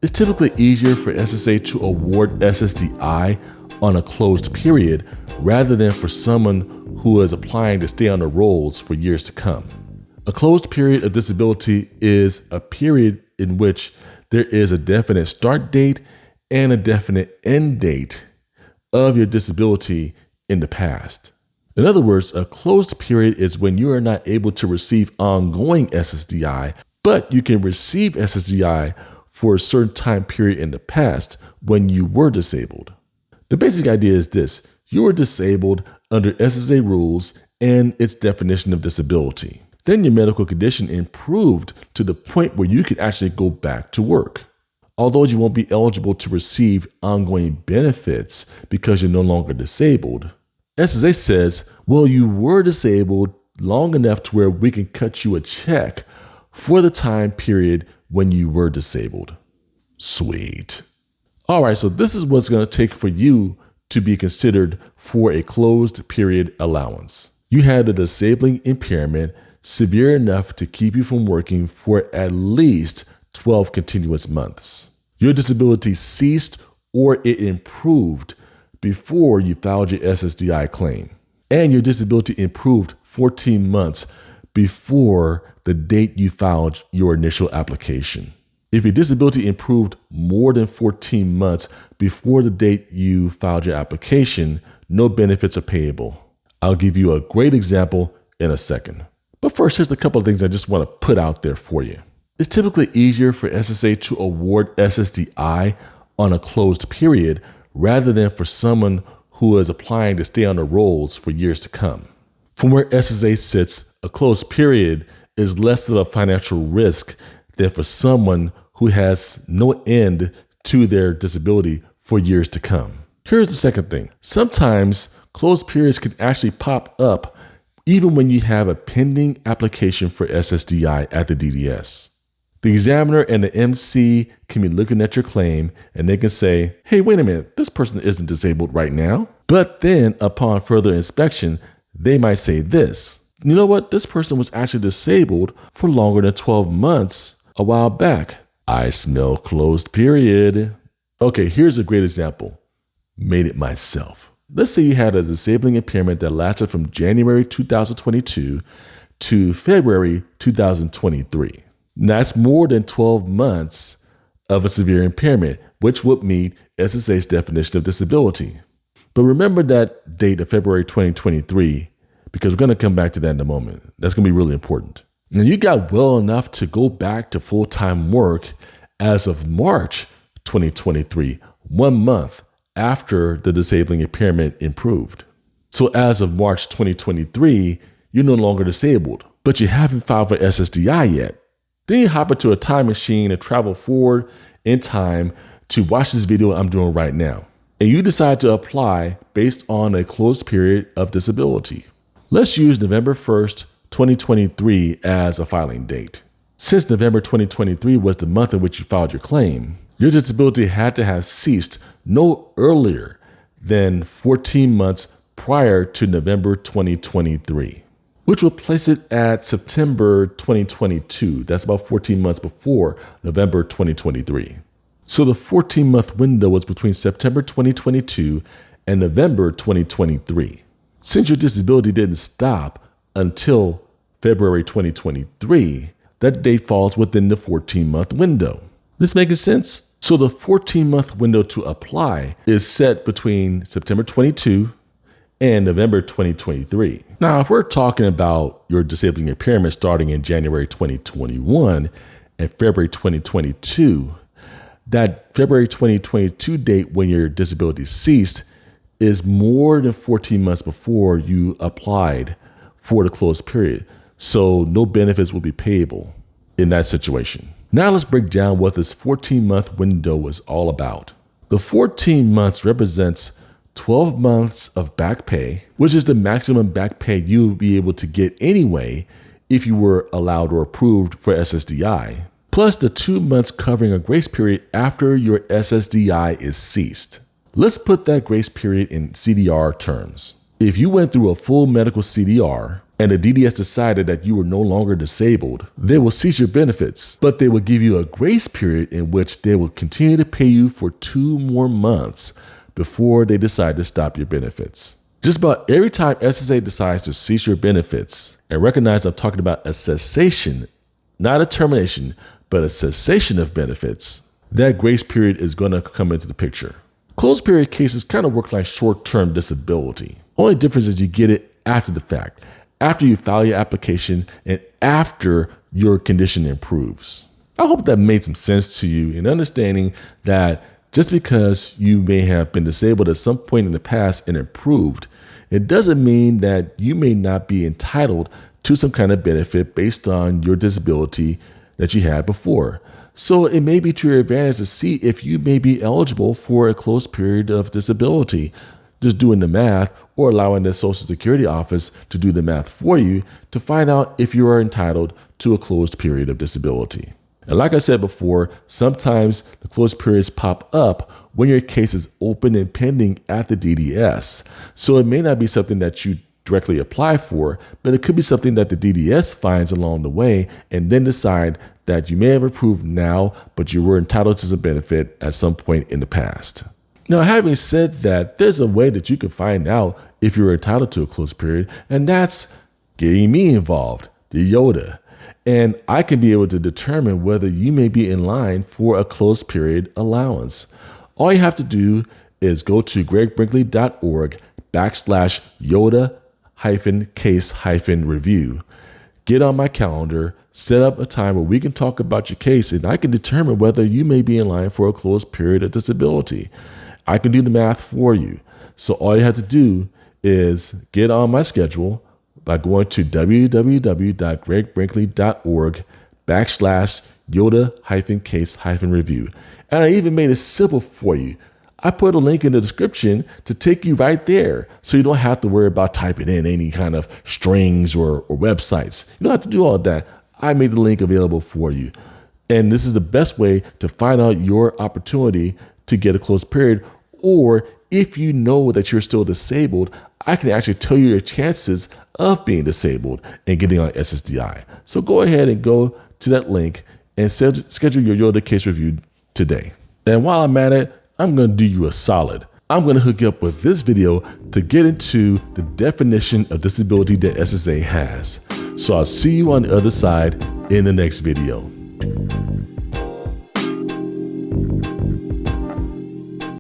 It's typically easier for SSA to award SSDI on a closed period rather than for someone who is applying to stay on the rolls for years to come. A closed period of disability is a period in which there is a definite start date and a definite end date of your disability in the past. In other words, a closed period is when you are not able to receive ongoing SSDI, but you can receive SSDI for a certain time period in the past when you were disabled. The basic idea is this: you were disabled under SSA rules and its definition of disability. Then your medical condition improved to the point where you could actually go back to work. Although you won't be eligible to receive ongoing benefits because you're no longer disabled, SSA says, well, you were disabled long enough to where we can cut you a check for the time period when you were disabled. Sweet. All right, so this is what's going to take for you to be considered for a closed period allowance. You had a disabling impairment severe enough to keep you from working for at least 12 continuous months. Your disability ceased or it improved before you filed your SSDI claim. And your disability improved 14 months before the date you filed your initial application. If your disability improved more than 14 months before the date you filed your application, no benefits are payable. I'll give you a great example in a second. But first, here's a couple of things I just want to put out there for you. It's typically easier for SSA to award SSDI on a closed period rather than for someone who is applying to stay on the rolls for years to come. From where SSA sits, a closed period is less of a financial risk than for someone who has no end to their disability for years to come. Here's the second thing. Sometimes closed periods can actually pop up even when you have a pending application for SSDI at the DDS. The examiner and the MC can be looking at your claim and they can say, hey, wait a minute, this person isn't disabled right now. But then upon further inspection, they might say this: you know what? This person was actually disabled for longer than 12 months a while back. I smell closed period. Okay, here's a great example. Made it myself. Let's say you had a disabling impairment that lasted from January 2022 to February 2023. That's more than 12 months of a severe impairment, which would meet SSA's definition of disability. But remember that date of February 2023, because we're going to come back to that in a moment. That's going to be really important. Now, you got well enough to go back to full-time work as of March 2023, 1 month after the disabling impairment improved. So as of March 2023, you're no longer disabled, but you haven't filed for SSDI yet. Then you hop into a time machine and travel forward in time to watch this video I'm doing right now. And you decide to apply based on a closed period of disability. Let's use November 1st, 2023 as a filing date. Since November 2023 was the month in which you filed your claim, your disability had to have ceased no earlier than 14 months prior to November 2023, which will place it at September 2022. That's about 14 months before November 2023. So the 14-month window was between September 2022 and November 2023. Since your disability didn't stop until February 2023, that date falls within the 14-month window. This making sense? So the 14-month window to apply is set between September 22 and November 2023. Now, if we're talking about your disabling impairment starting in January 2021 and February 2022, that February 2022 date when your disability ceased is more than 14 months before you applied for the closed period. So no benefits will be payable in that situation. Now let's break down what this 14-month window is all about. The 14 months represents 12 months of back pay, which is the maximum back pay you would be able to get anyway if you were allowed or approved for SSDI, plus the 2 months covering a grace period after your SSDI is ceased. Let's put that grace period in CDR terms. If you went through a full medical CDR and the DDS decided that you were no longer disabled, they will cease your benefits, but they will give you a grace period in which they will continue to pay you for 2 more months before they decide to stop your benefits. Just about every time SSA decides to cease your benefits, and recognize I'm talking about a cessation, not a termination, but a cessation of benefits, that grace period is going to come into the picture. Closed period cases kind of work like short-term disability. Only difference is you get it after the fact, after you file your application and after your condition improves. I hope that made some sense to you in understanding that just because you may have been disabled at some point in the past and improved, it doesn't mean that you may not be entitled to some kind of benefit based on your disability that you had before. So it may be to your advantage to see if you may be eligible for a closed period of disability, just doing the math or allowing the Social Security office to do the math for you to find out if you are entitled to a closed period of disability. And like I said before, sometimes the closed periods pop up when your case is open and pending at the DDS. So it may not be something that you directly apply for, but it could be something that the DDS finds along the way and then decide that you may have approved now, but you were entitled to some benefit at some point in the past. Now, having said that, there's a way that you can find out if you're entitled to a closed period, and that's getting me involved, the YODA. And I can be able to determine whether you may be in line for a closed period allowance. All you have to do is go to gregbrinkley.org/YODA-case-review. Get on my calendar, set up a time where we can talk about your case, and I can determine whether you may be in line for a closed period of disability. I can do the math for you. So all you have to do is get on my schedule by going to www.gregbrinkley.org/YODA-case-review. And I even made it simple for you. I put a link in the description to take you right there so you don't have to worry about typing in any kind of strings or websites. You don't have to do all of that. I made the link available for you. And this is the best way to find out your opportunity to get a closed period, or if you know that you're still disabled, I can actually tell you your chances of being disabled and getting on SSDI. So go ahead and go to that link and schedule your YODA case review today. And while I'm at it, I'm going to do you a solid. I'm going to hook you up with this video to get into the definition of disability that SSA has. So I'll see you on the other side in the next video.